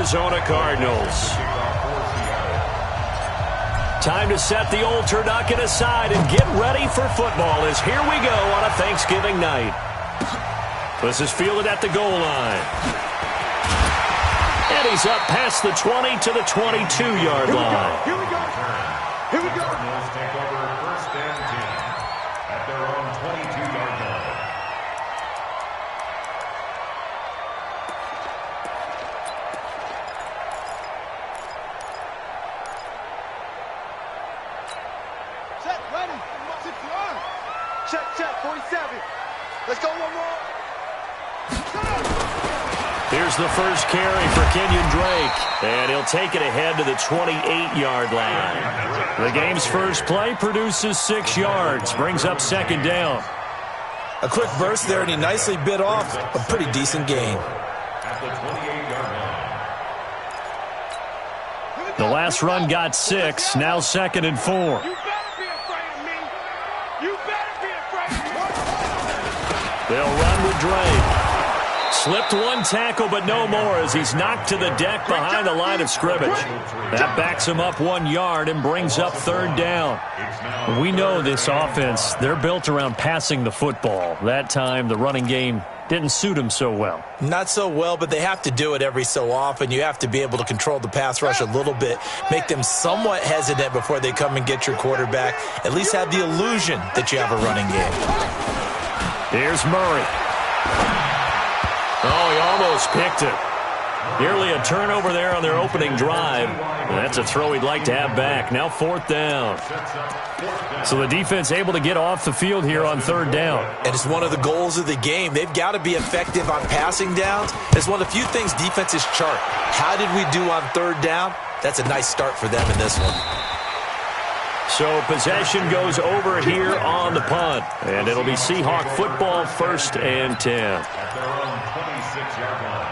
Arizona Cardinals. Time to set the old turducken aside and get ready for football as here we go on a Thanksgiving night. This is fielded at the goal line. And he's up past the 20 to the 22-yard line. Here we go. Here we go. Cardinals take over first and 10 at their own 22-yard line. Set, ready. 61. Check, 47. Let's go one more. Here's the first carry for Kenyon Drake, and he'll take it ahead to the 28-yard line. The game's first play produces 6 yards, brings up second down. A quick burst there, and he nicely bit off a pretty decent gain. At the 28-yard line. The last run got 6, now second and 4. You better be afraid of me. You better be afraid of me. They'll run with Drake. Slipped one tackle, but no more as he's knocked to the deck behind the line of scrimmage. That backs him up 1 yard and brings up third down. We know this offense, they're built around passing the football. That time, the running game didn't suit him so well. Not so well, but they have to do it every so often. You have to be able to control the pass rush a little bit, make them somewhat hesitant before they come and get your quarterback. At least have the illusion that you have a running game. Here's Murray. Oh, he almost picked it. Nearly a turnover there on their opening drive. And that's a throw he'd like to have back. Now fourth down. So the defense able to get off the field here on third down. And it's one of the goals of the game. They've got to be effective on passing downs. It's one of the few things defenses chart. How did we do on third down? That's a nice start for them in this one. So possession goes over here on the punt. And it'll be Seahawk football, first and 10. At their own 26-yard line.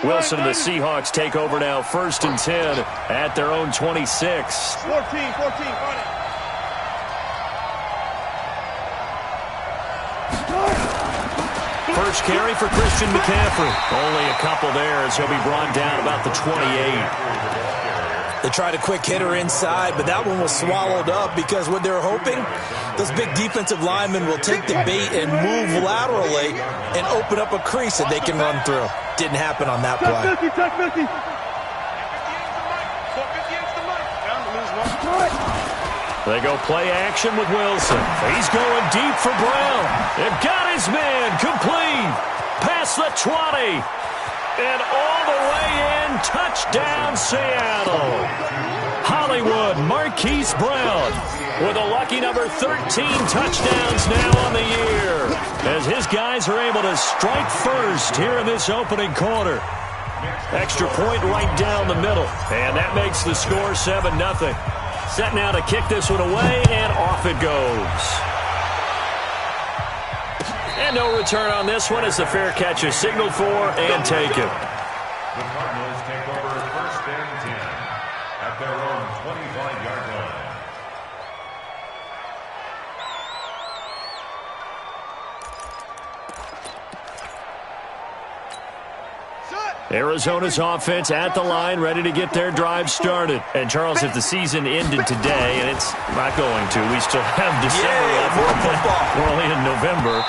Wilson and the Seahawks take over now, first and 10 at their own 26. 14, run it. First carry for Christian McCaffrey. Only a couple there as he'll be brought down about the 28. They tried a quick hitter inside, but that one was swallowed up because what they're hoping, those big defensive linemen will take the bait and move laterally and open up a crease that they can run through. Didn't happen on that play. They go play action with Wilson. He's going deep for Brown. They've got his man complete. Past the 20. And all the way in, touchdown Seattle. Hollywood Marquise Brown with a lucky number 13 touchdowns now on the year as his guys are able to strike first here in this opening quarter. Extra point right down the middle, and that makes the score 7-0. Set now to kick this one away, and off it goes. And no return on this one as the fair catch is signaled for and taken. The Cardinals take over first and 10 at their own 25-yard line. Arizona's offense at the line, ready to get their drive started. And, Charles, if the season ended today, and it's not going to, we still have December left. More football. We're only in November.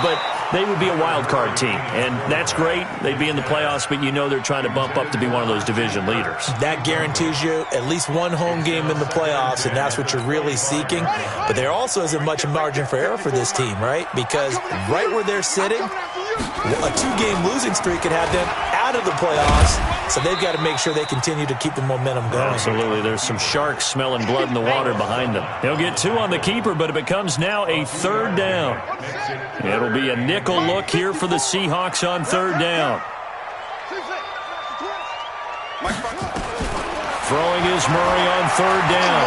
But they would be a wild card team, and that's great. They'd be in the playoffs, but you know they're trying to bump up to be one of those division leaders. That guarantees you at least one home game in the playoffs, and that's what you're really seeking. But there also isn't much margin for error for this team, right? Because right where they're sitting, a 2-game losing streak could have them out of the playoffs, so they've got to make sure they continue to keep the momentum going. Absolutely. There's some sharks smelling blood in the water behind them. He'll get 2 on the keeper, but it becomes now a third down. It'll be a nickel look here for the Seahawks on third down. Throwing is Murray on third down.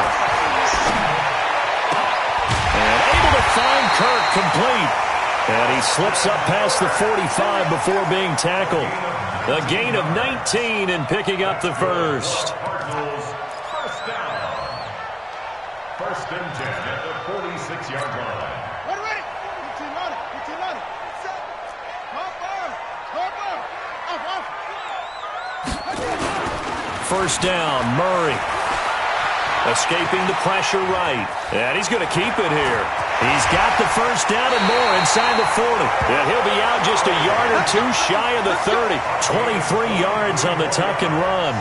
And able to find Kirk complete. And he slips up past the 45 before being tackled. A gain of 19 and picking up the first. Cardinals first down. First and 10 at the 46-yard line. Ready? 18 on it. Set. Off. first down. Murray escaping the pressure right. And he's going to keep it here. He's got the first down and more inside the 40. And he'll be out just a yard or two shy of the 30. 23 yards on the tuck and run.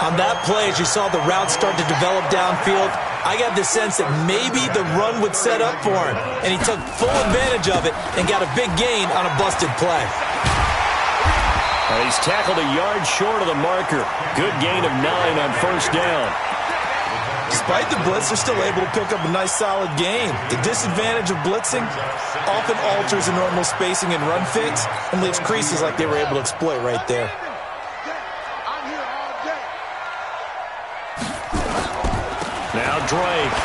On that play, as you saw the route start to develop downfield, I got the sense that maybe the run would set up for him. And he took full advantage of it and got a big gain on a busted play. He's tackled a yard short of the marker. Good gain of 9 on first down. Despite the blitz, they're still able to pick up a nice solid gain. The disadvantage of blitzing often alters the normal spacing and run fits and leaves creases like they were able to exploit right there. Now Drake.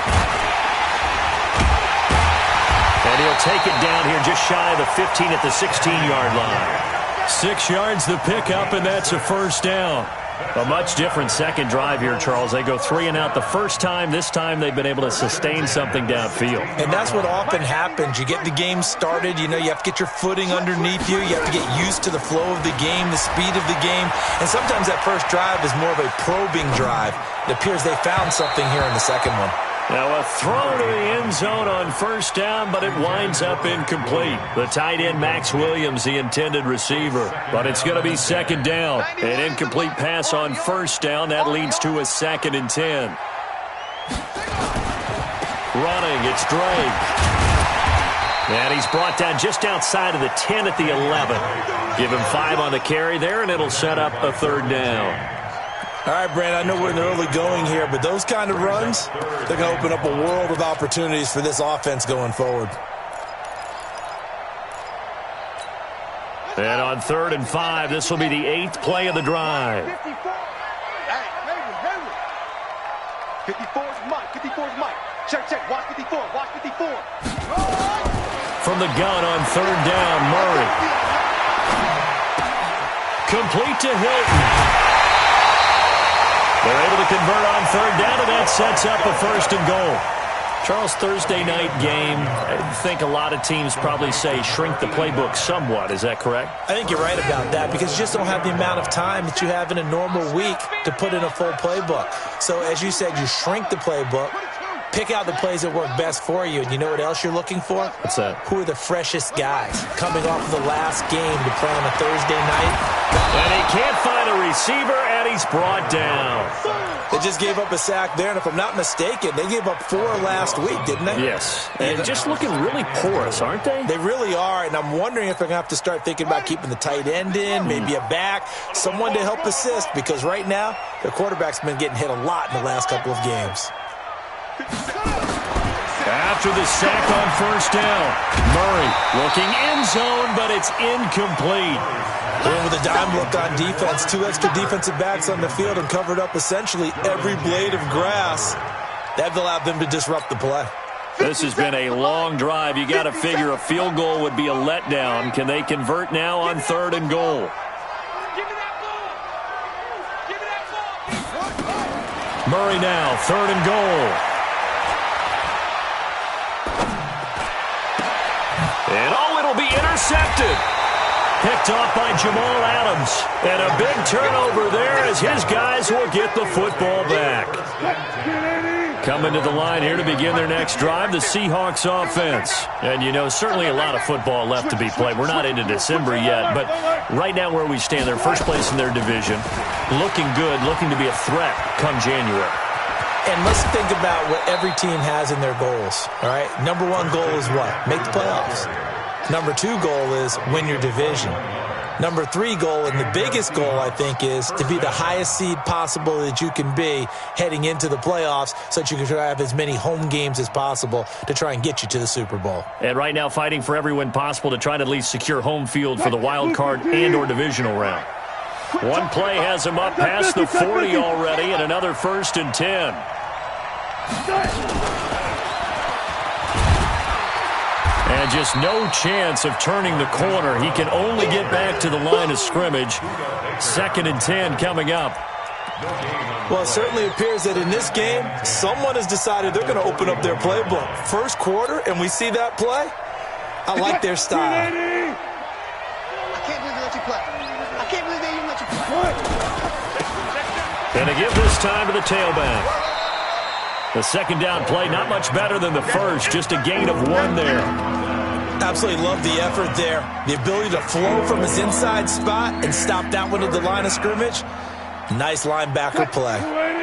And he'll take it down here just shy of the 15 at the 16-yard line. 6 yards the pickup, and that's a first down. A much different second drive here, Charles. They go 3 and out the first time. This time they've been able to sustain something downfield. And that's what often happens. You get the game started. You know, you have to get your footing underneath you. You have to get used to the flow of the game, the speed of the game. And sometimes that first drive is more of a probing drive. It appears they found something here in the second one. Now a throw to the end zone on first down, but it winds up incomplete. The tight end, Max Williams, the intended receiver. But it's going to be second down. An incomplete pass on first down. That leads to a 2nd and 10. Running, it's Drake. And he's brought down just outside of the 10 at the 11. Give him 5 on the carry there, and it'll set up a 3rd down. All right, Brandon, I know we're in the early going here, but those kind of runs, they're going to open up a world of opportunities for this offense going forward. And on 3rd and 5, this will be the 8th play of the drive. 54 is Mike. 54 is Mike. Check, check. Watch 54. Watch 54. From the gun on 3rd down, Murray. Complete to Hilton. They're able to convert on 3rd down, and that sets up a 1st and goal. Charles, Thursday night game, I think a lot of teams probably say shrink the playbook somewhat. Is that correct? I think you're right about that because you just don't have the amount of time that you have in a normal week to put in a full playbook. So as you said, you shrink the playbook, pick out the plays that work best for you. And you know what else you're looking for? What's that? Who are the freshest guys coming off of the last game to play on a Thursday night? And he can't find a receiver, and he's brought down. They just gave up a sack there, and if I'm not mistaken, they gave up 4 last week, didn't they? Yes. And just looking really porous, aren't they? They really are, and I'm wondering if they're going to have to start thinking about keeping the tight end in, maybe a back, someone to help assist, because right now, their quarterback's been getting hit a lot in the last couple of games. After the sack on first down, Murray looking end zone, but it's incomplete. And with a dime look on defense, 2 extra defensive backs on the field and covered up essentially every blade of grass. That allowed them to disrupt the play. This has been a long drive. You got to figure a field goal would be a letdown. Can they convert now on 3rd and goal? Murray now, 3rd and goal. And it'll be intercepted. Picked off by Jamal Adams. And a big turnover there as his guys will get the football back. Coming to the line here to begin their next drive, the Seahawks offense. And, you know, certainly a lot of football left to be played. We're not into December yet, but right now where we stand, they're first place in their division. Looking good, looking to be a threat come January. And let's think about what every team has in their goals, all right? Number 1 goal is what? Make the playoffs. Number 2 goal is win your division. Number 3 goal, and the biggest goal, I think, is to be the highest seed possible that you can be heading into the playoffs so that you can have as many home games as possible to try and get you to the Super Bowl. And right now fighting for every win possible to try to at least secure home field for the wild card and or divisional round. One play has him up past the 40 already, and another 1st and 10. And just no chance of turning the corner. He can only get back to the line of scrimmage. 2nd and 10 coming up. Well, it certainly appears that in this game, someone has decided they're going to open up their playbook. First quarter, and we see that play. I like their style. I can't believe they let you play. I can't believe they even let you play. And they give this time to the tailback. The second down play, not much better than the first, just a gain of 1 there. Absolutely love the effort there. The ability to flow from his inside spot and stop that one at the line of scrimmage. Nice linebacker play.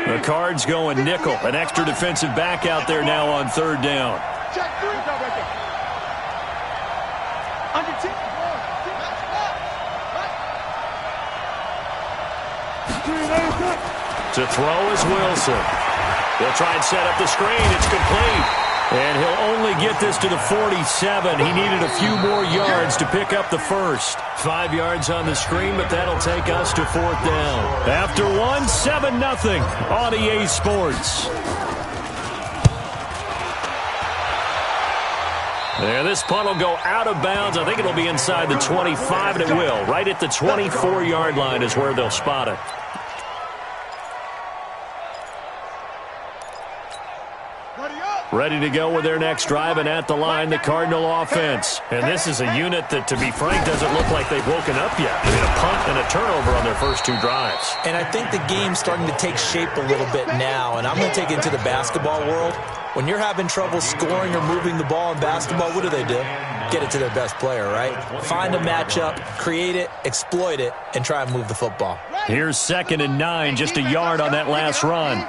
The Cards going nickel. An extra defensive back out there now on third down. Check 3. Right there. Under 10. To throw is Wilson. They'll try and set up the screen. It's complete. And he'll only get this to the 47. He needed a few more yards to pick up the first. 5 yards on the screen, but that'll take us to fourth down. After 1, 7-0 on EA Sports. There, this punt will go out of bounds. I think it'll be inside the 25, and it will. Right at the 24-yard line is where they'll spot it. Ready to go with their next drive, and at the line, the Cardinal offense. And this is a unit that, to be frank, doesn't look like they've woken up yet. They had a punt and a turnover on their first 2 drives. And I think the game's starting to take shape a little bit now, and I'm going to take it to the basketball world. When you're having trouble scoring or moving the ball in basketball, what do? Get it to their best player, right? Find a matchup, create it, exploit it, and try and move the football. Here's 2nd and 9, just a yard on that last run.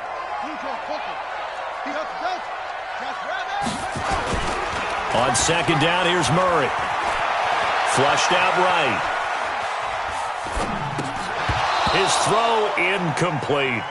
On second down, here's Murray. Flushed out right. His throw incomplete.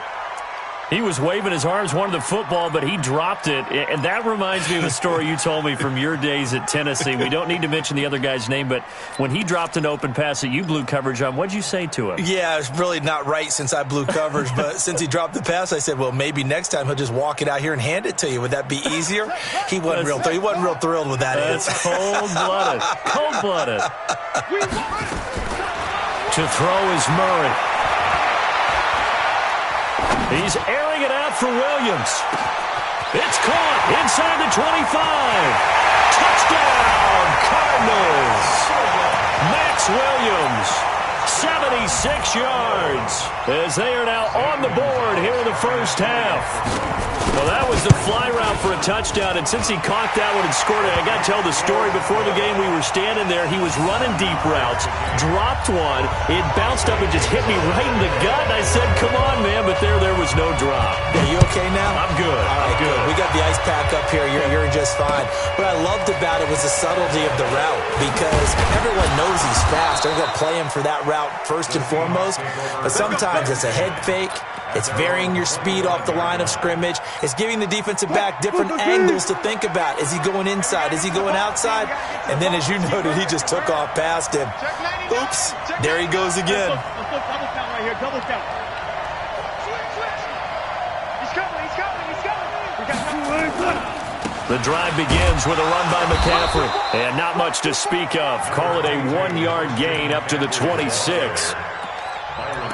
He was waving his arms, wanted the football, but he dropped it. And that reminds me of a story you told me from your days at Tennessee. We don't need to mention the other guy's name, but when he dropped an open pass that you blew coverage on, what'd you say to him? Yeah, it's really not right since I blew coverage, but since he dropped the pass, I said, well, maybe next time he'll just walk it out here and hand it to you. Would that be easier? He wasn't real thrilled with that. That's cold-blooded. Cold-blooded. To throw is Murray. He's airing it out for Williams. It's caught inside the 25. Touchdown, Cardinals. Max Williams, 76 yards, as they are now on the board here in the first half. Well, that was the fly route for a touchdown, and since he caught that one and scored it, I got to tell the story. Before the game, we were standing there. He was running deep routes, dropped one. It bounced up and just hit me right in the gut, and I said, come on, man, but there was no drop. Are you okay now? I'm good. All right, I'm good. We got the ice pack up here. You're just fine. What I loved about it was the subtlety of the route, because everyone knows he's fast. They're going to play him for that route first and foremost, but sometimes it's a head fake. It's varying your speed off the line of scrimmage. It's giving the defensive back different angles to think about. Is he going inside? Is he going outside? And then, as you noted, he just took off past him. Oops, there he goes again. Double count right here, double count. He's coming. The drive begins with a run by McCaffrey. And not much to speak of. Call it a 1-yard gain up to the 26.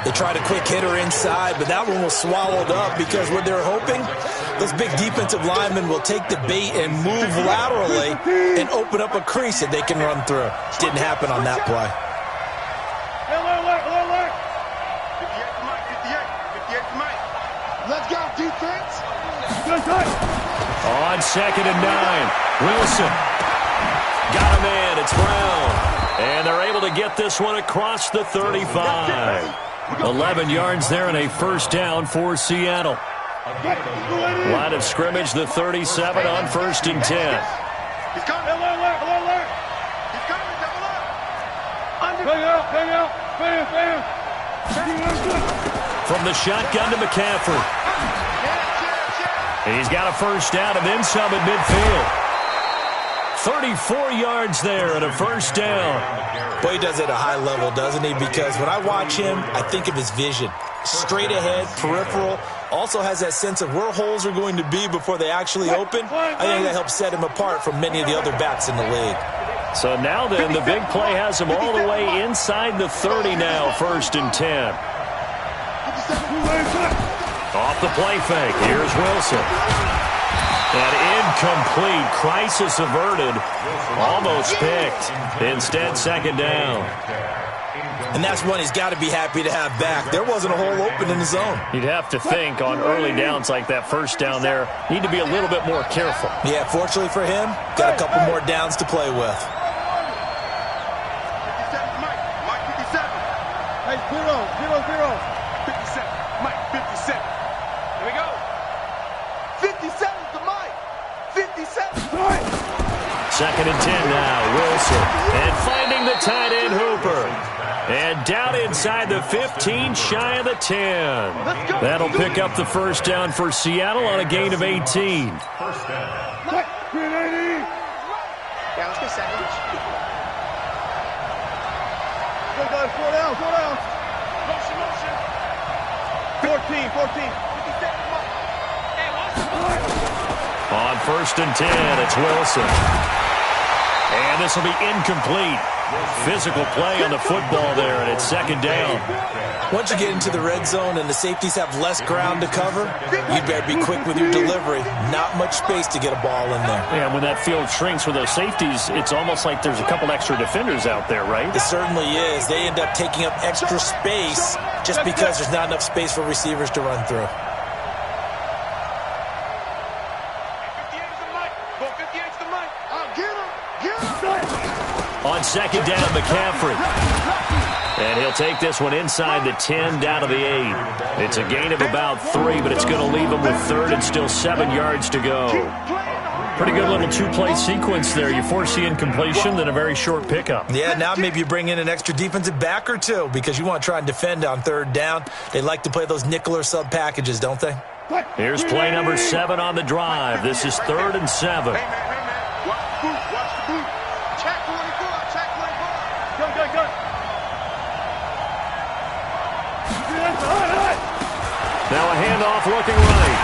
They tried a quick hitter inside, but that one was swallowed up because what they're hoping, those big defensive linemen will take the bait and move laterally and open up a crease that they can run through. Didn't happen on that play. Alert. 58 to Mike. Let's go, defense. On 2nd and 9, Wilson. Got a man, it's Brown. And they're able to get this one across the 35. 11 yards there and a first down for Seattle. Line of scrimmage, the 37 on 1st and 10. He's coming. Alert. He's coming, double up. Bang out. From the shotgun to McCaffrey. He's got a first down and then some at midfield. 34 yards there and a first down. Boy, he does it at a high level, doesn't he? Because when I watch him, I think of his vision. Straight ahead, peripheral. Also has that sense of where holes are going to be before they actually open. I think that helps set him apart from many of the other backs in the league. So now then, the big play has him all the way inside the 30 now, 1st and 10. Off the play fake. Here's Wilson. And incomplete. Crisis averted. Almost picked. Instead, 2nd down. And that's one he's got to be happy to have back. There wasn't a hole open in the zone. You'd have to think on early downs like that first down there, need to be a little bit more careful. Yeah, fortunately for him, got a couple more downs to play with. 57, Mike 57. Hey, 0, 0, 0. 57, Mike 57. Here we go. 57 to Mike. 57. Second and 10 now, Wilson. And finding the tight end, Hooper. And down inside the 15, shy of the 10. That'll pick up the first down for Seattle on a gain of 18. First down. Yeah, let's go sandwich. Go, guys, 4 down, 4 down. Motion, motion. 14, 14. 57, Mike. Hey, Wilson. On first and 10, it's Wilson. And this will be incomplete. Physical play on the football there, and it's second down. Once you get into the red zone and the safeties have less ground to cover, you better be quick with your delivery. Not much space to get a ball in there. And when that field shrinks with those safeties, it's almost like there's a couple extra defenders out there, right? It certainly is. They end up taking up extra space just because there's not enough space for receivers to run through. 58's the Mike. Go 58's the Mike. Get him. Get him. On second down, McCaffrey. And he'll take this one inside the 10, down to the 8. It's a gain of about 3, but it's going to leave him with third and still 7 yards to go. Pretty good little two-play sequence there. You force the incompletion, then a very short pickup. Yeah, now maybe you bring in an extra defensive back or two because you want to try and defend on third down. They like to play those nickel or sub packages, don't they? Here's play number 7 on the drive. This is 3rd and 7. Hey, man. Watch the boot. Watch the boot. Check 44. Check 44. Go, go, go. Now a handoff looking right.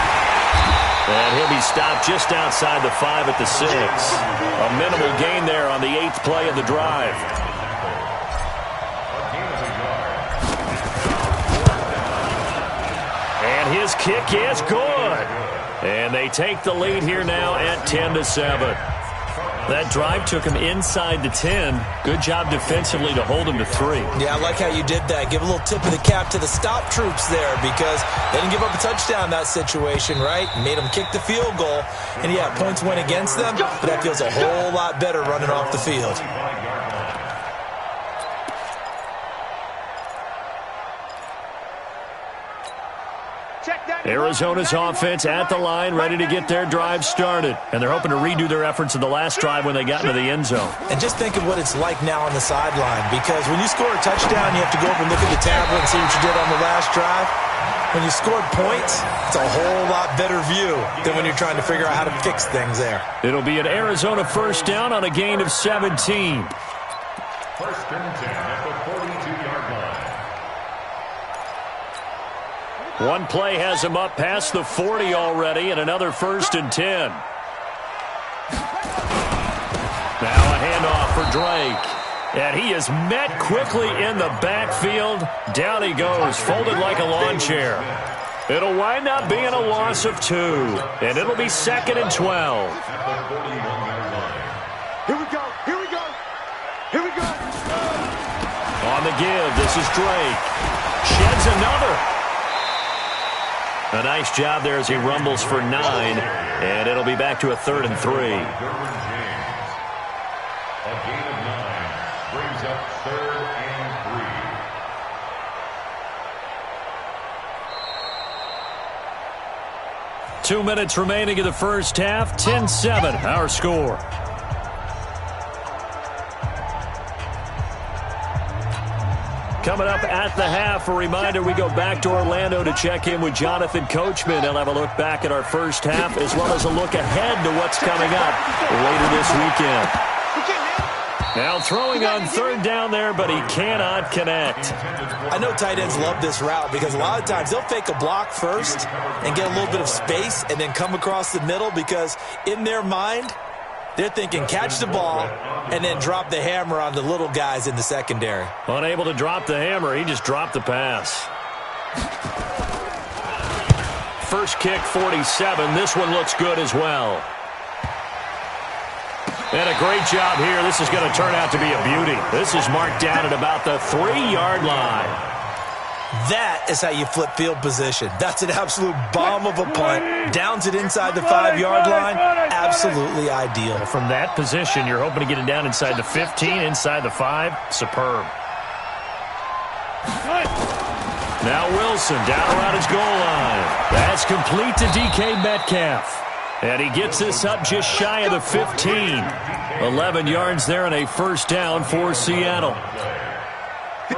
And he'll be stopped just outside the 5 at the 6. A minimal gain there on the 8th play of the drive. And his kick is good. And they take the lead here now at 10-7. That drive took him inside the 10. Good job defensively to hold him to 3. Yeah, I like how you did that. Give a little tip of the cap to the stop troops there because they didn't give up a touchdown in that situation, right? Made them kick the field goal. And, yeah, points went against them, but that feels a whole lot better running off the field. Arizona's offense at the line, ready to get their drive started. And they're hoping to redo their efforts in the last drive when they got into the end zone. And just think of what it's like now on the sideline, because when you score a touchdown, you have to go over and look at the tablet and see what you did on the last drive. When you scored points, it's a whole lot better view than when you're trying to figure out how to fix things there. It'll be an Arizona first down on a gain of 17. First and 10 at the 42-yard line. One play has him up past the 40 already, and another first and 10. Now a handoff for Drake. And he is met quickly in the backfield. Down he goes, folded like a lawn chair. It'll wind up being a loss of 2, and it'll be 2nd and 12. Here we go. Here we go. Here we go. On the give, this is Drake. Sheds another. A nice job there as he rumbles for 9, and it'll be back to a 3rd and 3. A gain of 9 brings up 3rd and 3. 2 minutes remaining in the first half. 10-7, our score. Coming up at the half, a reminder, we go back to Orlando to check in with Jonathan Coachman. He'll have a look back at our first half as well as a look ahead to what's coming up later this weekend. Now throwing on 3rd down there, but he cannot connect. I know tight ends love this route because a lot of times they'll fake a block first and get a little bit of space and then come across the middle because in their mind, they're thinking catch the ball and then drop the hammer on the little guys in the secondary. Unable to drop the hammer, he just dropped the pass. First kick, 47. This one looks good as well. And a great job here. This is going to turn out to be a beauty. This is marked down at about the 3-yard line. That is how you flip field position. That's an absolute bomb of a punt. Downs it inside the 5-yard line. Absolutely ideal. From that position, you're hoping to get it down inside the 15, inside the 5. Superb. Now Wilson down around his goal line. That's complete to DK Metcalf. And he gets this up just shy of the 15. 11 yards there and a first down for Seattle.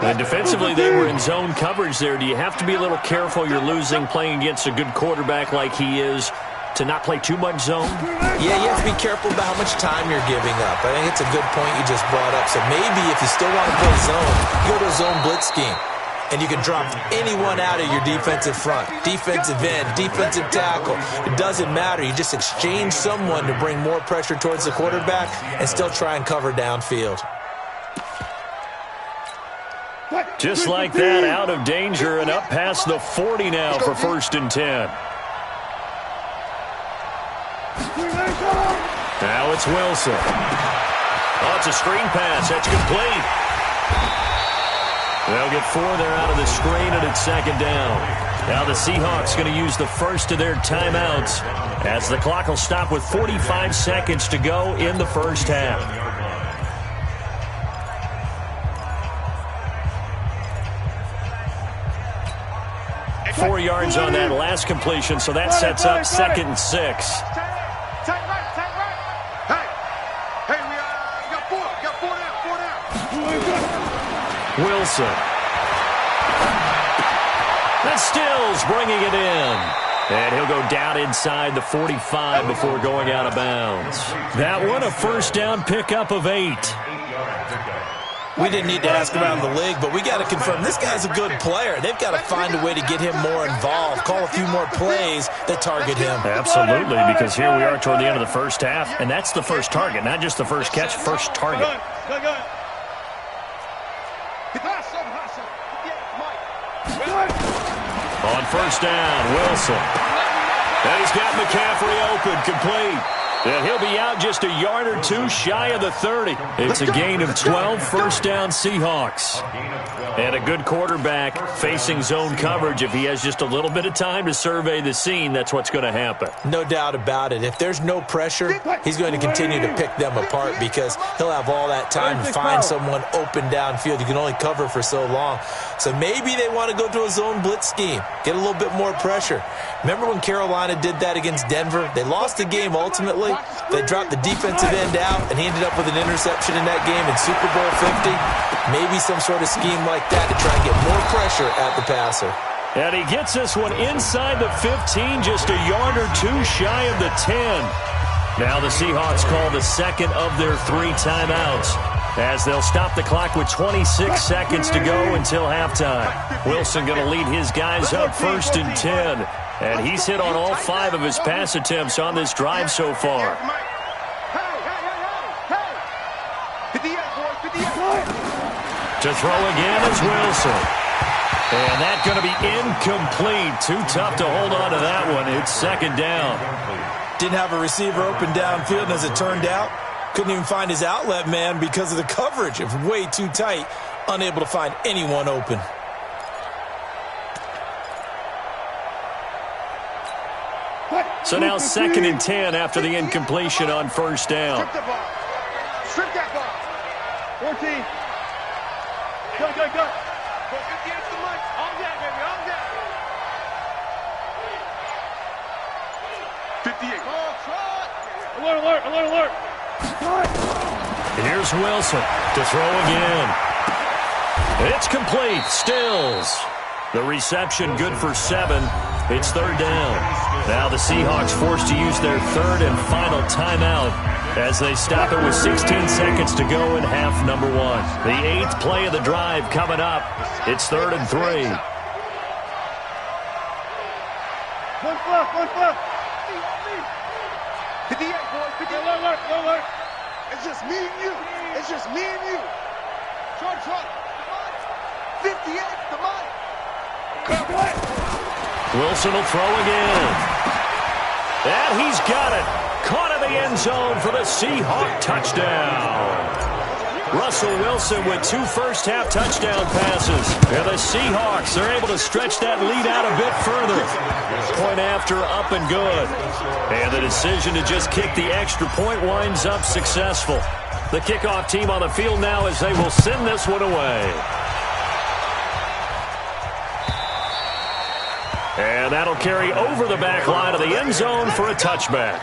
And defensively, they were in zone coverage there. Do you have to be a little careful you're losing playing against a good quarterback like he is to not play too much zone? Yeah, you have to be careful about how much time you're giving up. I think it's a good point you just brought up. So maybe if you still want to play zone, go to a zone blitz scheme. And you can drop anyone out of your defensive front, defensive end, defensive tackle. It doesn't matter. You just exchange someone to bring more pressure towards the quarterback and still try and cover downfield. Just like that, out of danger and up past the 40 now for 1st and 10. Now it's Wilson. Oh, it's a screen pass. That's complete. They'll get 4 there out of the screen, and it's 2nd down. Now the Seahawks going to use the first of their timeouts as the clock will stop with 45 seconds to go in the first half. Four yards on that last completion, so that sets up 2nd and 6. Wilson. That's Stills bringing it in. And he'll go down inside the 45 before going out of bounds. That one, a first down pickup of 8. We didn't need to ask around the league, but we got to confirm this guy's a good player. They've got to find a way to get him more involved, call a few more plays that target him. Absolutely, because here we are toward the end of the first half, and that's the first target, not just the first catch, first target. On first down, Wilson. And he's got McCaffrey open, complete. And he'll be out just a yard or 2 shy of the 30. It's a gain of 12, first down Seahawks. And a good quarterback facing zone coverage. If he has just a little bit of time to survey the scene, that's what's going to happen. No doubt about it. If there's no pressure, he's going to continue to pick them apart because he'll have all that time to find someone open downfield. You can only cover for so long. So maybe they want to go to a zone blitz scheme, get a little bit more pressure. Remember when Carolina did that against Denver? They lost the game ultimately. They dropped the defensive end out, and he ended up with an interception in that game in Super Bowl 50. Maybe some sort of scheme like that to try and get more pressure at the passer. And he gets this one inside the 15, just a yard or 2 shy of the 10. Now the Seahawks call the second of their 3 timeouts as they'll stop the clock with 26 seconds to go until halftime. Wilson going to lead his guys up 1st and 10. And he's hit on all 5 of his pass attempts on this drive so far. To throw again is Wilson. And that's going to be incomplete. Too tough to hold on to that one. It's 2nd down. Didn't have a receiver open downfield, and as it turned out, couldn't even find his outlet man because of the coverage. It was way too tight, unable to find anyone open. So now 2nd and 10 after the incompletion on first down. Strip that ball. 14. Go. 58 to Mike. All that, baby. All that. 58. Alert. Here's Wilson to throw again. It's complete. Stills. The reception good for 7. It's 3rd down. Now the Seahawks forced to use their 3rd and final timeout as they stop it with 16 seconds to go in half number 1. The 8th play of the drive coming up. It's 3rd and 3. One fluff. 58, boys. 58. Alert. It's just me and you. Short. 58, the mic. Wilson will throw again. And he's got it. Caught in the end zone for the Seahawk touchdown. Russell Wilson with 2 first-half touchdown passes. And the Seahawks are able to stretch that lead out a bit further. Point after, up and good. And the decision to just kick the extra point winds up successful. The kickoff team on the field now as they will send this one away. And that'll carry over the back line of the end zone for a touchback.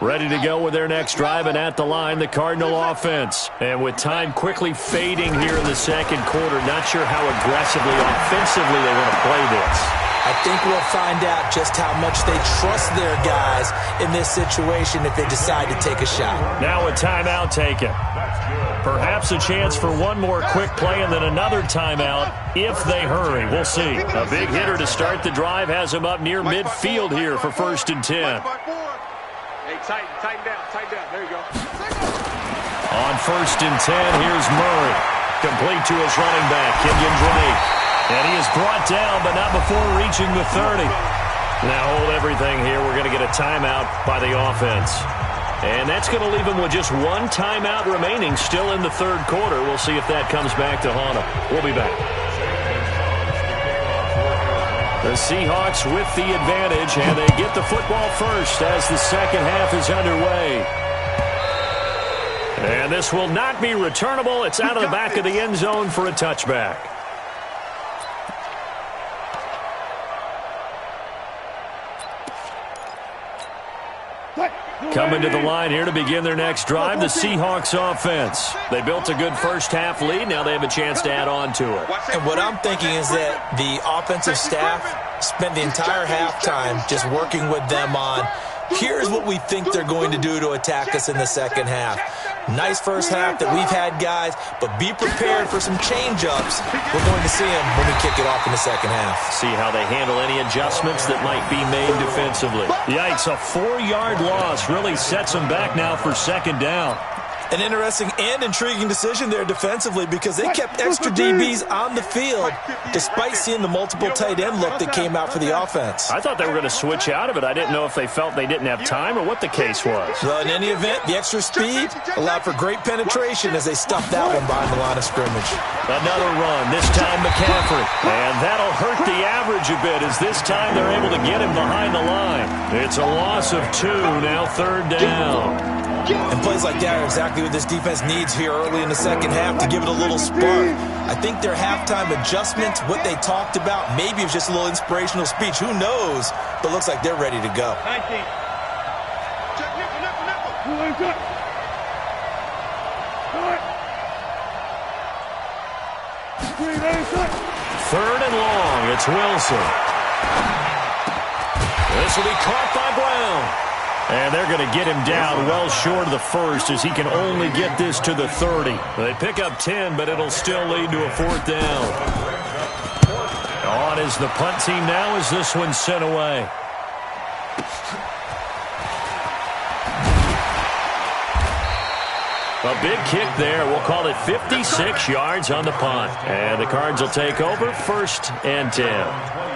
Ready to go with their next drive, and at the line, the Cardinal offense. And with time quickly fading here in the second quarter, not sure how aggressively, offensively they want to play this. I think we'll find out just how much they trust their guys in this situation if they decide to take a shot. Now a timeout taken. Perhaps a chance for one more quick play and then another timeout if they hurry. We'll see. A big hitter to start the drive has him up near midfield here for 1st and 10. Hey, tighten down. There you go. On 1st and 10, here's Murray. Complete to his running back, Kenyon Drake. And he is brought down, but not before reaching the 30. Now hold everything here. We're going to get a timeout by the offense. And that's going to leave him with just one timeout remaining still in the third quarter. We'll see if that comes back to haunt him. We'll be back. The Seahawks with the advantage, and they get the football first as the second half is underway. And this will not be returnable. It's out of the back of the end zone for a touchback. Coming to the line here to begin their next drive, the Seahawks offense. They built a good first-half lead. Now they have a chance to add on to it. And what I'm thinking is that the offensive staff spent the entire halftime just working with them on, here's what we think they're going to do to attack us in the second half. Nice first half that we've had, guys, but be prepared for some change-ups. We're going to see them when we kick it off in the second half. See how they handle any adjustments that might be made defensively. Yikes, a 4-yard loss really sets them back now for second down. An interesting and intriguing decision there defensively because they kept extra DBs on the field despite seeing the multiple tight end look that came out for the offense. I thought they were going to switch out of it. I didn't know if they felt they didn't have time or what the case was. Well, in any event, the extra speed allowed for great penetration as they stuffed that one behind the line of scrimmage. Another run, this time McCaffrey. And that'll hurt the average a bit as this time they're able to get him behind the line. It's a loss of 2, now third down. And plays like that are exactly what this defense needs here early in the second half to give it a little spark. I think their halftime adjustments, what they talked about, maybe it was just a little inspirational speech. Who knows? But looks like they're ready to go. 19. Check nipple. Third and long. It's Wilson. This will be caught by Brown. And they're going to get him down well short of the first as he can only get this to the 30. They pick up 10, but it'll still lead to a 4th down. On is the punt team now as this one's sent away. A big kick there. We'll call it 56 yards on the punt. And the Cards will take over 1st and 10.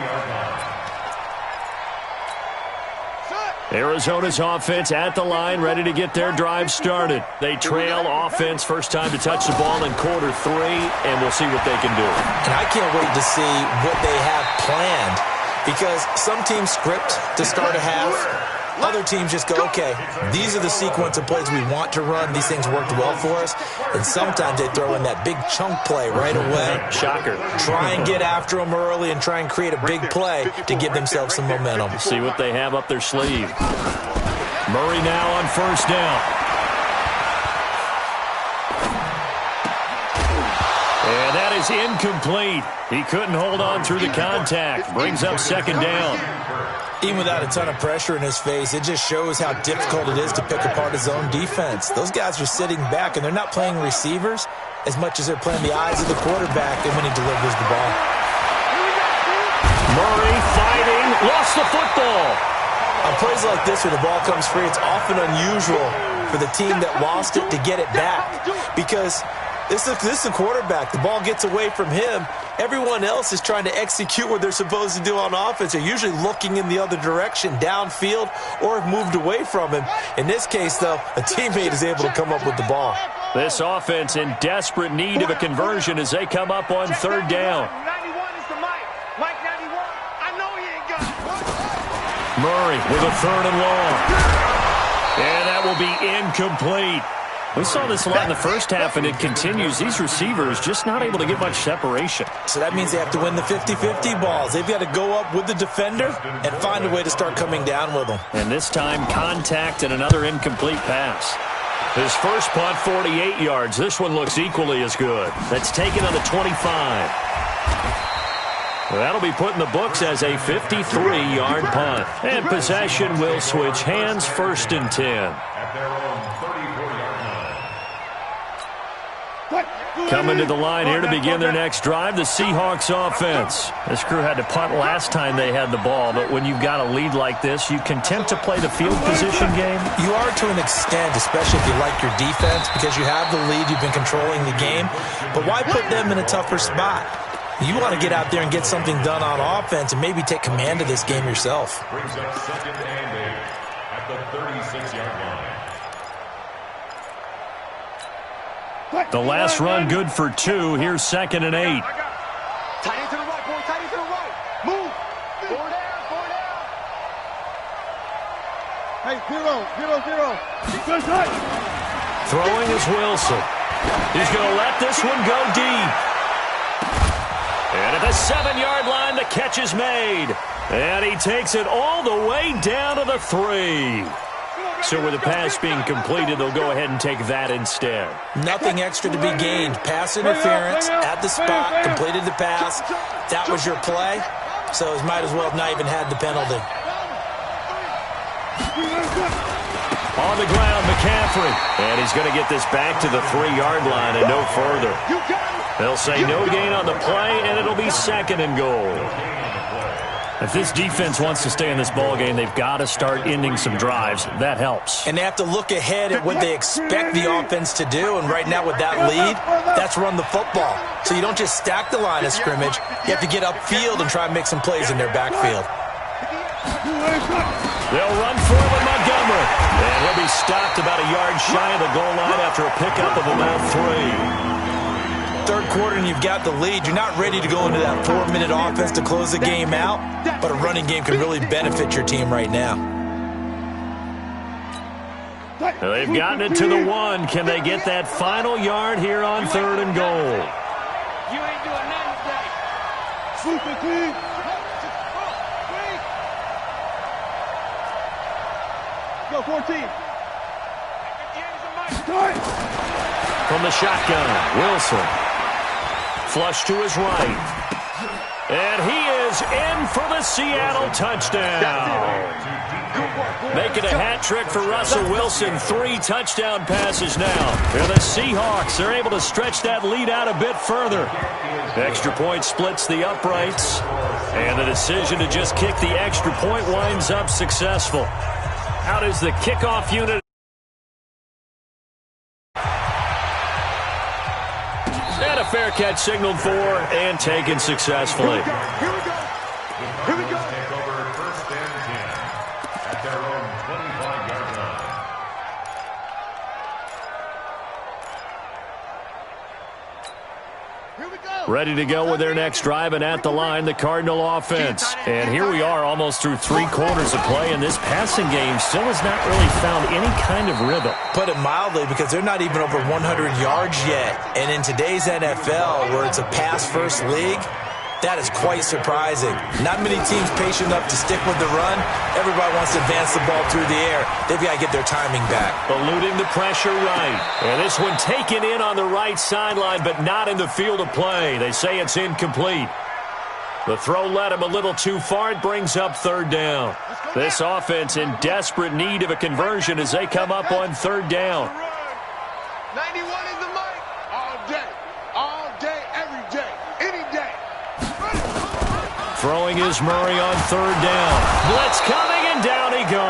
Arizona's offense at the line, ready to get their drive started. They trail offense, first time to touch the ball in quarter 3, and we'll see what they can do. And I can't wait to see what they have planned because some teams script to start a half. Other teams just go, okay, these are the sequence of plays we want to run. These things worked well for us. And sometimes they throw in that big chunk play right away. Shocker. Try and get after them early and try and create a big play to give themselves some momentum. See what they have up their sleeve. Murray now on 1st down. And that is incomplete. He couldn't hold on through the contact. Brings up 2nd down. Even without a ton of pressure in his face, it just shows how difficult it is to pick apart his own defense. Those guys are sitting back, and they're not playing receivers as much as they're playing the eyes of the quarterback and when he delivers the ball. Murray fighting, lost the football. On plays like this, when the ball comes free, it's often unusual for the team that lost it to get it back, because this is a quarterback. The ball gets away from him. Everyone else is trying to execute what they're supposed to do on offense. They're usually looking in the other direction, downfield, or have moved away from him. In this case, though, a teammate is able to come up with the ball. This offense in desperate need of a conversion as they come up on third down. 91 is the Mike. Mike 91. I know he ain't got it. Murray with a third and long. And that will be incomplete. We saw this a lot in the first half, and it continues. These receivers just not able to get much separation. So that means they have to win the 50-50 balls. They've got to go up with the defender and find a way to start coming down with them. And this time, contact and another incomplete pass. His first punt, 48 yards. This one looks equally as good. That's taken on the 25. That'll be put in the books as a 53-yard punt. And possession will switch hands, 1st and 10. At their own 34-yard line. Coming to the line here to begin their next drive, the Seahawks offense. This crew had to punt last time they had the ball, but when you've got a lead like this, you can tend to play the field position game. You are to an extent, especially if you like your defense, because you have the lead, you've been controlling the game. But why put them in a tougher spot? You want to get out there and get something done on offense and maybe take command of this game yourself. Brings up 2nd and 8 at the 36-yard line. The last run good for 2. Here's 2nd and 8. Tight end to the right, boy. Tight end to the right. Move. Four down. Hey, 0. Throwing is Wilson. He's going to let this one go deep. And at the 7-yard line, the catch is made. And he takes it all the way down to the 3. So with the pass being completed, they'll go ahead and take that instead. Nothing extra to be gained. Pass interference at the spot, completed the pass. That was your play, so it might as well have not even had the penalty. On the ground, McCaffrey. And he's going to get this back to the 3-yard line and no further. They'll say no gain on the play, and it'll be 2nd and goal. If this defense wants to stay in this ballgame, they've got to start ending some drives. That helps. And they have to look ahead at what they expect the offense to do, and right now with that lead, that's run the football. So you don't just stack the line of scrimmage. You have to get upfield and try and make some plays in their backfield. They'll run for it with Montgomery. And he'll be stopped about a yard shy of the goal line after a pickup of about 3. Third quarter and you've got the lead. You're not ready to go into that 4-minute offense to close the game out, but a running game can really benefit your team right now. They've gotten it to the 1. Can they get that final yard here on 3rd and goal? You ain't doing nothing today. Super clean. Go 14. From the shotgun, Wilson. Flush to his right. And he is in for the Seattle touchdown. Making a hat trick for Russell Wilson. 3 touchdown passes now. And the Seahawks are able to stretch that lead out a bit further. Extra point splits the uprights. And the decision to just kick the extra point winds up successful. How does the kickoff unit... And a fair catch signaled for and taken successfully. Here we go. Here we go. Take over 1st and 10 at their own 25-yard line. Here we go. Ready to go with their next drive, and at the line, the Cardinal offense. And here we are almost through 3 quarters of play, and this passing game still has not really found any kind of rhythm. Put it mildly, because they're not even over 100 yards yet. And in today's NFL, where it's a pass-first league, that is quite surprising. Not many teams patient enough to stick with the run. Everybody wants to advance the ball through the air. They've got to get their timing back. Eluding the pressure right. And this one taken in on the right sideline, but not in the field of play. They say it's incomplete. The throw led him a little too far. It brings up 3rd down. This offense in desperate need of a conversion as they come up on 3rd down. 91 is the mic. All day, every day, any day. Throwing is Murray on 3rd down. Blitz coming, and down he goes.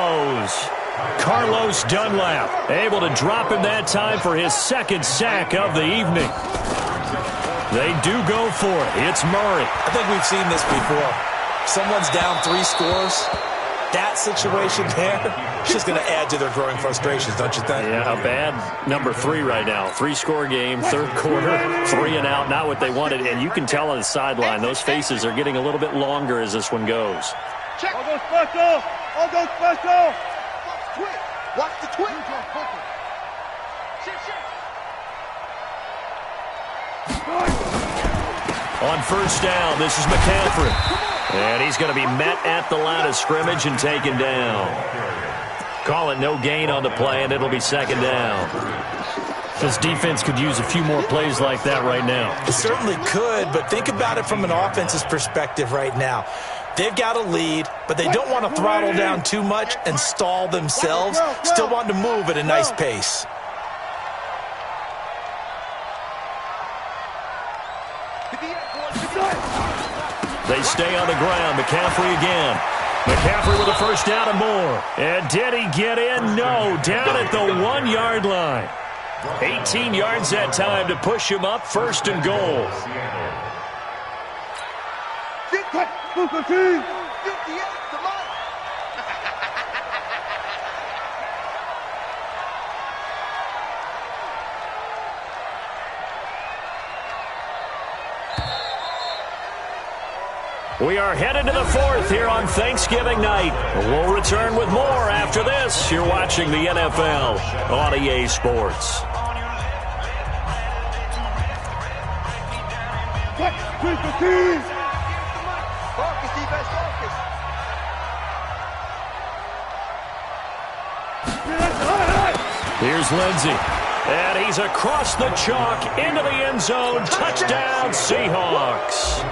is Carlos Dunlap, able to drop him that time for his second sack of the evening. They do go for it. It's Murray. I think we've seen this before. Someone's down 3 scores. That situation there is just going to add to their growing frustrations, don't you think? Yeah, a bad number 3 right now. 3-score game, third quarter, 3 and out, not what they wanted. And you can tell on the sideline, those faces are getting a little bit longer as this one goes. Check. All go special. All go special. Watch the twin. On first down, this is McCaffrey. And he's going to be met at the line of scrimmage and taken down. Call it no gain on the play, and it'll be second down. This defense could use a few more plays like that right now. It certainly could, but think about it from an offense's perspective right now. They've got a lead, but they don't want to throttle down too much and stall themselves. Still want to move at a nice pace. They stay on the ground. McCaffrey again. McCaffrey with a first down and more. And did he get in? No. Down at the 1-yard line. 18 yards that time to push him up, first and goal. We are headed to the 4th here on Thanksgiving night. We'll return with more after this. You're watching the NFL on EA Sports. Here's Lindsey. And he's across the chalk into the end zone. Touchdown, Seahawks.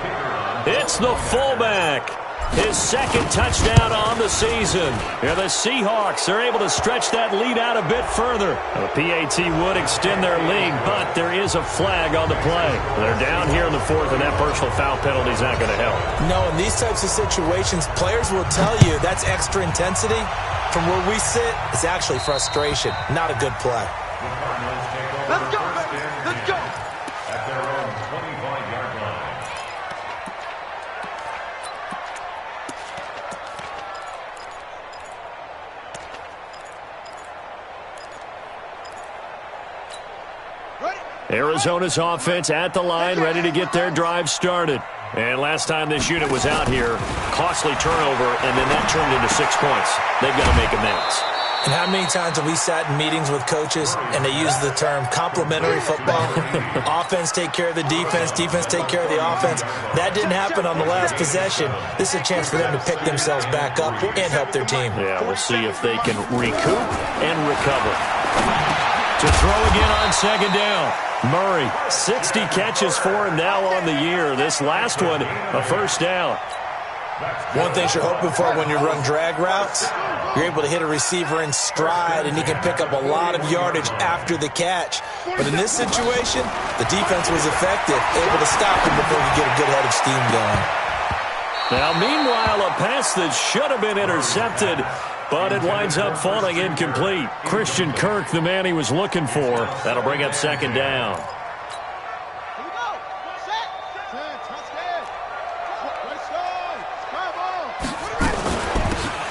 It's the fullback. His second touchdown on the season. And the Seahawks are able to stretch that lead out a bit further. The PAT would extend their lead, but there is a flag on the play. They're down here in the 4th, and that personal foul penalty is not going to help. No, in these types of situations, players will tell you that's extra intensity. From where we sit, it's actually frustration, not a good play. Let's go, baby. Let's go. At their own 25-yard line. Arizona's offense at the line, ready to get their drive started. And last time this unit was out here, costly turnover, and then that turned into 6 points. They've got to make amends. And how many times have we sat in meetings with coaches and they use the term complementary football? Offense take care of the defense, defense take care of the offense. That didn't happen on the last possession. This is a chance for them to pick themselves back up and help their team. Yeah, we'll see if they can recoup and recover. To throw again on second down. Murray, 60 catches for him now on the year. This last one, a first down. One thing you're hoping for when you run drag routes, you're able to hit a receiver in stride, and he can pick up a lot of yardage after the catch. But in this situation, the defense was effective, able to stop him before he could get a good head of steam going. Now, meanwhile, a pass that should have been intercepted, but it winds up falling incomplete. Christian Kirk, the man he was looking for. That'll bring up second down.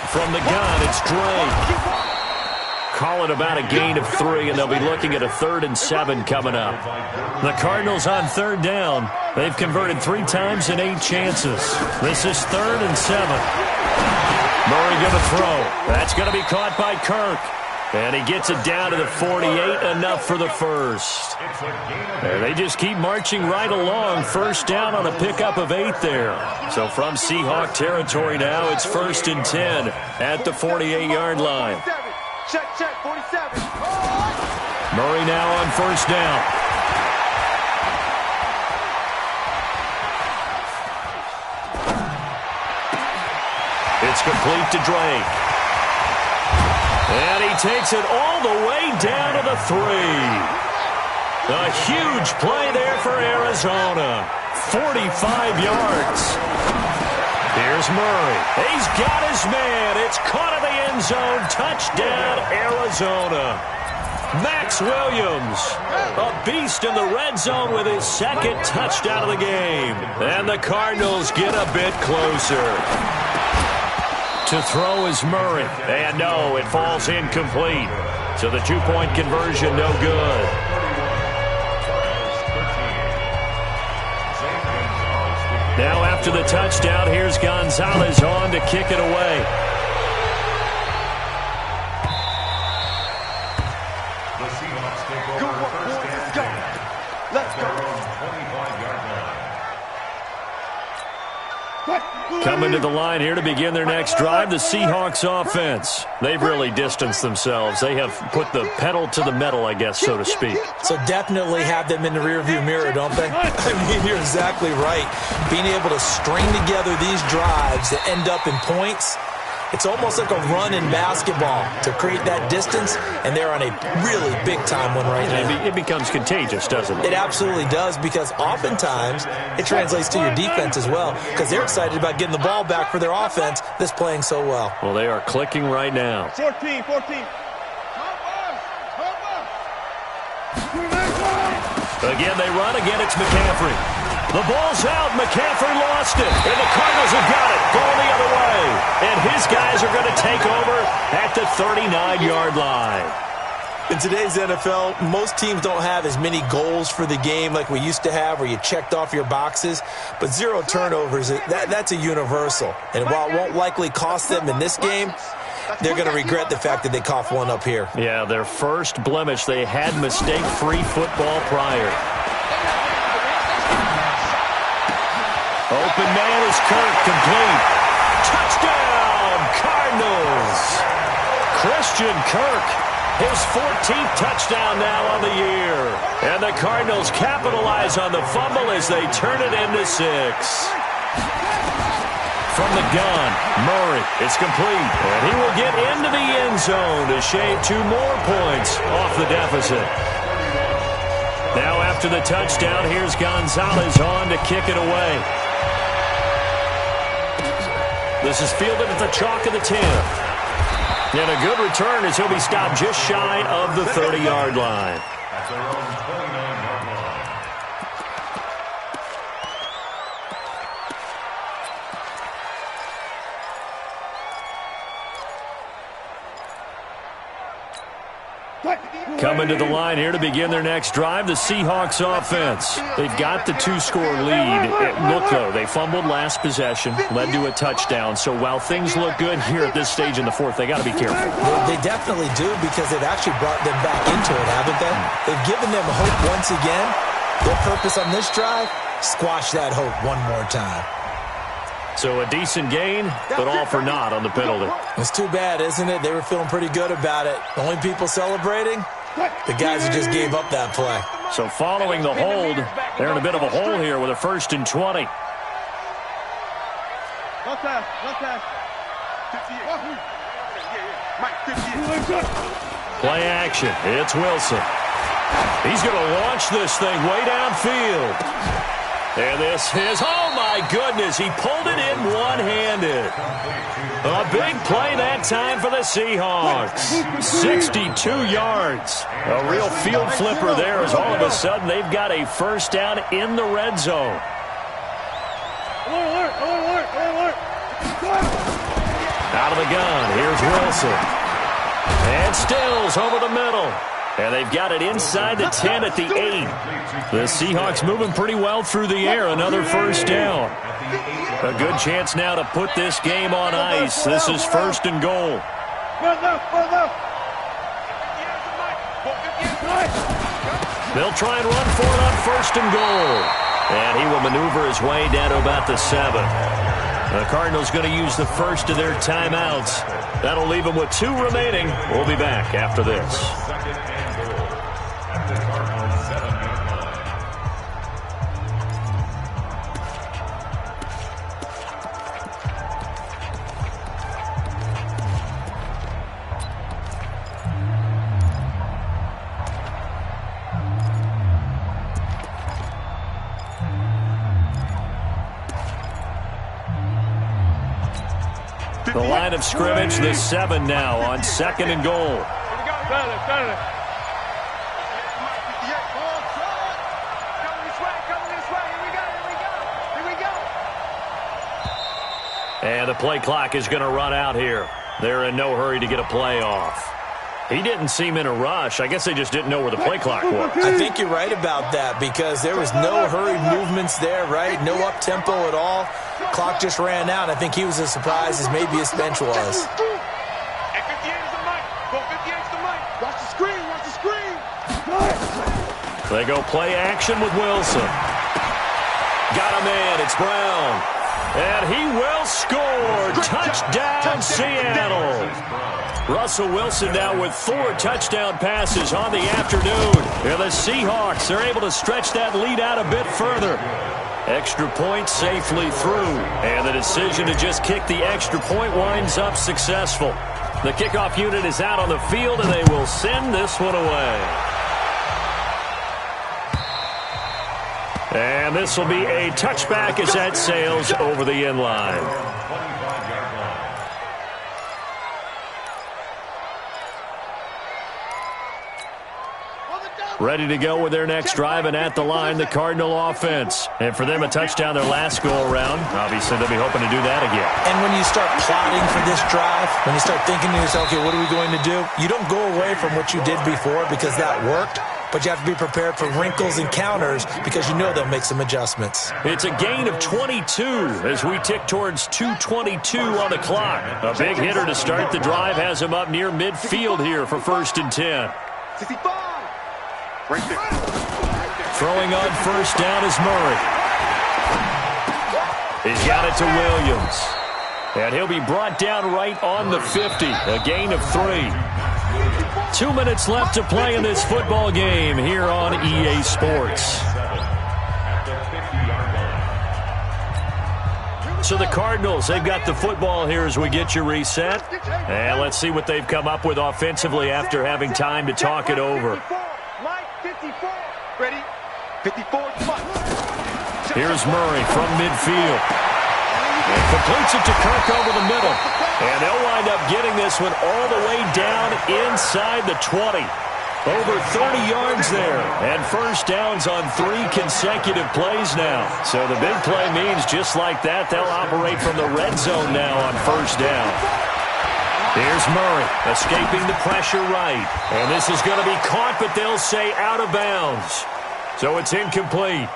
From the gun, it's Dre. Call it about a gain of 3, and they'll be looking at a 3rd and 7 coming up. The Cardinals on third down. They've converted 3 times in 8 chances. This is 3rd and 7. Murray going to throw. That's going to be caught by Kirk. And he gets it down to the 48, enough for the first. And they just keep marching right along. First down on a pickup of 8 there. So from Seahawk territory now, it's 1st and 10 at the 48-yard line. Check, 47. Murray now on first down. It's complete to Drake. And he takes it all the way down to the 3. A huge play there for Arizona. 45 yards. Here's Murray. He's got his man. It's caught in the end zone. Touchdown, Arizona. Max Williams, a beast in the red zone with his second touchdown of the game. And the Cardinals get a bit closer. To throw is Murray. And no, it falls incomplete. So the two-point conversion, no good. Now after the touchdown, here's Gonzalez on to kick it away. The Seahawks take over first and 10. Let's go. 25-yard line. Coming to the line here to begin their next drive, the Seahawks offense. They've really distanced themselves. They have put the pedal to the metal, I guess, so to speak. So definitely have them in the rearview mirror, don't they? I mean, you're exactly right. Being able to string together these drives that end up in points, it's almost like a run in basketball to create that distance, and they're on a really big-time one right now. It becomes contagious, doesn't it? It absolutely does, because oftentimes it translates to your defense as well, because they're excited about getting the ball back for their offense that's playing so well. Well, they are clicking right now. 14. Again, they run. Again, it's McCaffrey. The ball's out. McCaffrey lost it. And the Cardinals have got it. Going the other way. And his guys are going to take over at the 39-yard line. In today's NFL, most teams don't have as many goals for the game like we used to have where you checked off your boxes. But 0 turnovers, that's a universal. And while it won't likely cost them in this game, they're going to regret the fact that they coughed one up here. Yeah, their first blemish. They had mistake-free football prior. Open man is Kirk, complete. Touchdown, Cardinals. Christian Kirk, his 14th touchdown now on the year. And the Cardinals capitalize on the fumble as they turn it into 6. From the gun, Murray, it's complete. And he will get into the end zone to shave 2 more points off the deficit. Now after the touchdown, here's Gonzalez on to kick it away. This is fielded at the chalk of the 10. And a good return as he'll be stopped just shy of the 30-yard line. At their own 29-yard line. Coming to the line here to begin their next drive, the Seahawks offense. They've got the 2-score lead. Look, though, they fumbled last possession, led to a touchdown. So while things look good here at this stage in the fourth, they got to be careful. They definitely do, because they've actually brought them back into it, haven't they? They've given them hope once again. Their purpose on this drive, squash that hope one more time. So a decent gain, but all for naught on the penalty. It's too bad, isn't it? They were feeling pretty good about it. The only people celebrating, the guys who just gave up that play. So following the hold, they're in a bit of a hole here with a 1st and 20. Play action. It's Wilson. He's going to launch this thing way downfield. And this is, oh my goodness, he pulled it in one-handed. A big play that time for the Seahawks. 62 yards. A real field flipper there as all of a sudden they've got a first down in the red zone. Out of the gun, here's Wilson. And Stills over the middle. And they've got it inside the 10 at the 8. The Seahawks moving pretty well through the air. Another first down. A good chance now to put this game on ice. This is 1st and goal. They'll try and run for it on 1st and goal. And he will maneuver his way down to about the 7. The Cardinals going to use the first of their timeouts. That'll leave them with 2 remaining. We'll be back after this. Second and goal. At the Cardinals' 7-yard line. The line of scrimmage, the 7 now on 2nd and goal. And the play clock is going to run out here. They're in no hurry to get a play off. He didn't seem in a rush. I guess they just didn't know where the play clock was. I think you're right about that because there was no hurried movements there, right? No up-tempo at all. Clock just ran out. I think he was as surprised as maybe his bench was. At 58 is the mic. Go 58 is the mic. Watch the screen. Watch the screen. They go play action with Wilson. Got a man. It's Brown. And he will score. Touchdown, Seattle. Russell Wilson now with 4 touchdown passes on the afternoon. And the Seahawks are able to stretch that lead out a bit further. Extra point safely through. And the decision to just kick the extra point winds up successful. The kickoff unit is out on the field, and they will send this one away. And this will be a touchback as that sails over the end line. Ready to go with their next drive, and at the line, the Cardinal offense. And for them, a touchdown their last go-around. Obviously, they'll be hoping to do that again. And when you start plotting for this drive, when you start thinking to yourself, okay, what are we going to do? You don't go away from what you did before because that worked, but you have to be prepared for wrinkles and counters because you know they'll make some adjustments. It's a gain of 22 as we tick towards 2:22 on the clock. A big hitter to start the drive has him up near midfield here for 1st and 10. 65. Right there. Throwing on 1st down is Murray. He's got it to Williams. And he'll be brought down right on the 50. A gain of 3. 2 minutes left to play in this football game here on EA Sports. So the Cardinals, they've got the football here as we get you reset. And let's see what they've come up with offensively after having time to talk it over. Mike, 54. Ready? 54 is Mike. Here's Murray from midfield. And completes it to Kirk over the middle. And they'll wind up getting this one all the way down inside the 20. Over 30 yards there. And 1st downs on 3 consecutive plays now. So the big play means just like that, they'll operate from the red zone now on 1st down. Here's Murray, escaping the pressure right. And this is going to be caught, but they'll say out of bounds. So it's incomplete.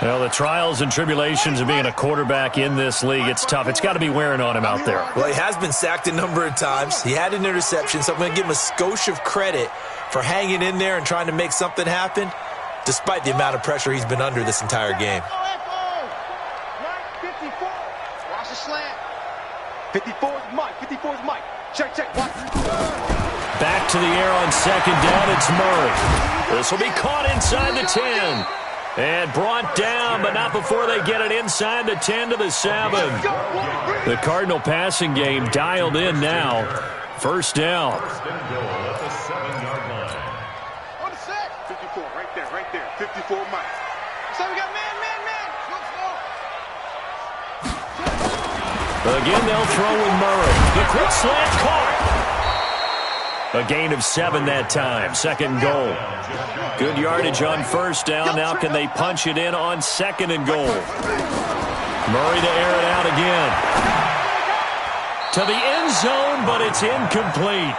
Well, the trials and tribulations of being a quarterback in this league, it's tough. It's got to be wearing on him out there. Well, he has been sacked a number of times. He had an interception, so I'm going to give him a skosh of credit for hanging in there and trying to make something happen, despite the amount of pressure he's been under this entire game. 54. Watch the slant. 54 is Mike. 54 is Mike. Check, check. Watch. Back to the air on 2nd down. It's Murray. This will be caught inside the 10. And brought down, but not before they get it inside the 10 to the 7. The Cardinal passing game dialed in now. 1st down. At the 7-yard line. On the set. 54, right there, right there. 54 Mike. So we got man. Again, they'll throw with Murray. The quick slant caught. A gain of 7 that time. 2nd goal. Good yardage on 1st down. Now can they punch it in on 2nd and goal? Murray to air it out again. To the end zone, but it's incomplete.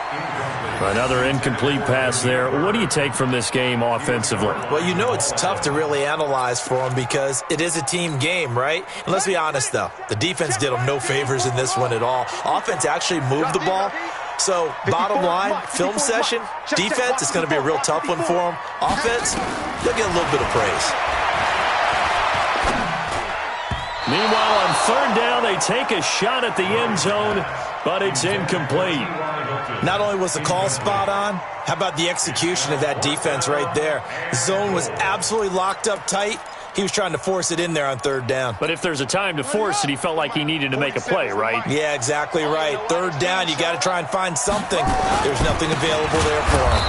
Another incomplete pass there. What do you take from this game offensively? Well, you know it's tough to really analyze for them because it is a team game, right? And let's be honest, though. The defense did them no favors in this one at all. Offense actually moved the ball. So, bottom line, film session, defense is going to be a real tough one for them. Offense, they'll get a little bit of praise. Meanwhile, on 3rd down, they take a shot at the end zone, but it's incomplete. Not only was the call spot on, how about the execution of that defense right there? The zone was absolutely locked up tight. He was trying to force it in there on 3rd down. But if there's a time to force it, he felt like he needed to make a play, right? Yeah, exactly right. 3rd down, you got to try and find something. There's nothing available there for him.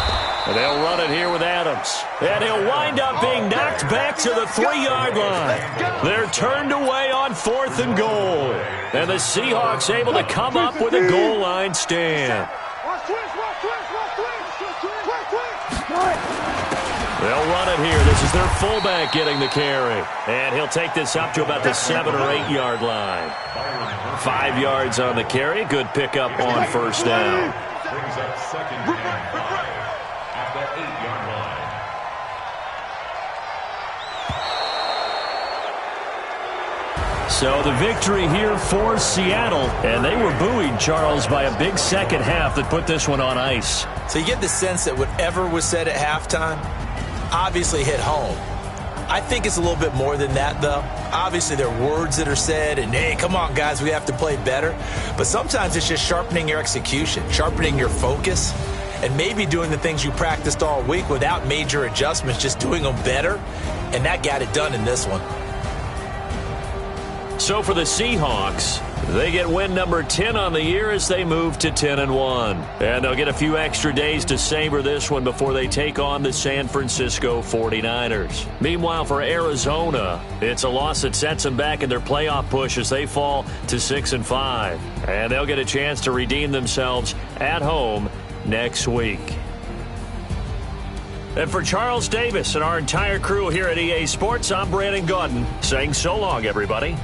And they'll run it here with Adams. And he'll wind up being knocked back to the 3-yard line. They're turned away on on 4th and goal. And the Seahawks able to come up with a goal line stand. They'll run it here. This is their fullback getting the carry. And he'll take this up to about the 7 or 8 yard line. 5 yards on the carry. Good pickup on first down. Brings up 2nd and 5 at the 8-yard line. So the victory here for Seattle. And they were buoyed, Charles, by a big second half that put this one on ice. So you get the sense that whatever was said at halftime obviously hit home. I think it's a little bit more than that, though. Obviously, there are words that are said, and, hey, come on, guys, we have to play better. But sometimes it's just sharpening your execution, sharpening your focus, and maybe doing the things you practiced all week without major adjustments, just doing them better. And that got it done in this one. So for the Seahawks, they get win number 10 on the year as they move to 10-1. And they'll get a few extra days to savor this one before they take on the San Francisco 49ers. Meanwhile, for Arizona, it's a loss that sets them back in their playoff push as they fall to 6-5. And they'll get a chance to redeem themselves at home next week. And for Charles Davis and our entire crew here at EA Sports, I'm Brandon Gaudin saying so long, everybody.